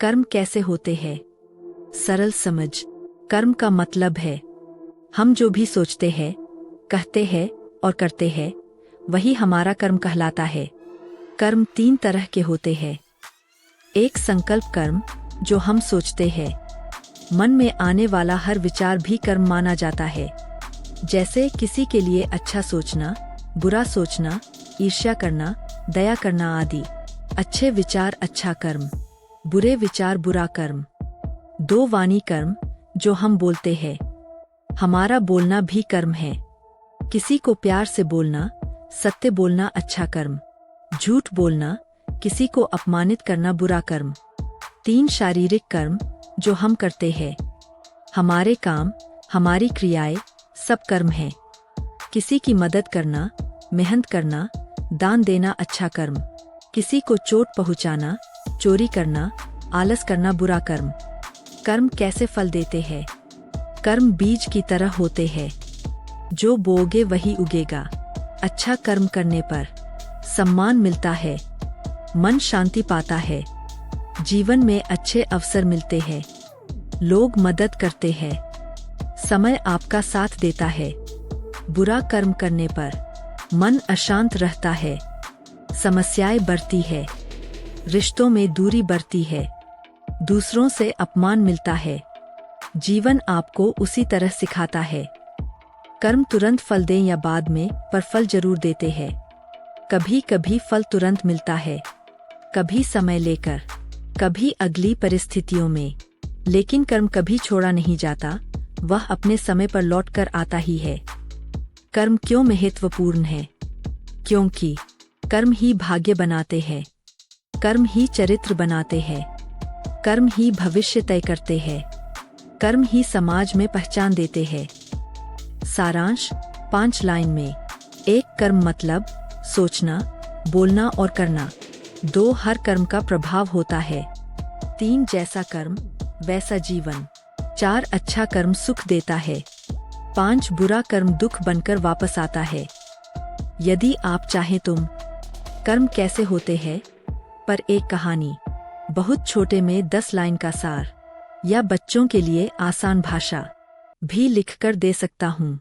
कर्म कैसे होते हैं? सरल समझ। कर्म का मतलब है हम जो भी सोचते हैं, कहते हैं और करते हैं, वही हमारा कर्म कहलाता है। कर्म 3 तरह के होते हैं। एक संकल्प कर्म, जो हम सोचते हैं। मन में आने वाला हर विचार भी कर्म माना जाता है। जैसे किसी के लिए अच्छा सोचना, बुरा सोचना, ईर्ष्या करना, दया करना आदि। अच्छे विचार अच्छा कर्म, बुरे विचार बुरा कर्म। 2 वाणी कर्म, जो हम बोलते हैं। हमारा बोलना भी कर्म है। किसी को प्यार से बोलना, सत्य बोलना अच्छा कर्म। झूठ बोलना, किसी को अपमानित करना बुरा कर्म। 3 शारीरिक कर्म, जो हम करते हैं। हमारे काम, हमारी क्रियाएं, सब कर्म हैं। किसी की मदद करना, मेहनत करना, दान देना अच्छा कर्म। किसी को चोट पहुंचाना, चोरी करना, आलस करना बुरा कर्म। कर्म कैसे फल देते हैं? कर्म बीज की तरह होते हैं। जो बोओगे वही उगेगा। अच्छा कर्म करने पर सम्मान मिलता है, मन शांति पाता है, जीवन में अच्छे अवसर मिलते हैं, लोग मदद करते हैं, समय आपका साथ देता है। बुरा कर्म करने पर मन अशांत रहता है, समस्याएं बढ़ती है, रिश्तों में दूरी बढ़ती है, दूसरों से अपमान मिलता है। जीवन आपको उसी तरह सिखाता है। कर्म तुरंत फल दें या बाद में, पर फल जरूर देते हैं। कभी कभी फल तुरंत मिलता है, कभी समय लेकर, कभी अगली परिस्थितियों में। लेकिन कर्म कभी छोड़ा नहीं जाता, वह अपने समय पर लौट कर आता ही है। कर्म क्यों महत्वपूर्ण है? क्योंकि कर्म ही भाग्य बनाते हैं, कर्म ही चरित्र बनाते हैं, कर्म ही भविष्य तय करते हैं, कर्म ही समाज में पहचान देते हैं। सारांश 5 लाइन में। 1 कर्म मतलब सोचना, बोलना और करना। 2 हर कर्म का प्रभाव होता है। 3 जैसा कर्म वैसा जीवन। 4 अच्छा कर्म सुख देता है। 5 बुरा कर्म दुख बनकर वापस आता है। यदि आप चाहें तुम कर्म कैसे होते हैं पर एक कहानी, बहुत छोटे में 10 लाइन का सार, या बच्चों के लिए आसान भाषा भी लिखकर दे सकता हूँ।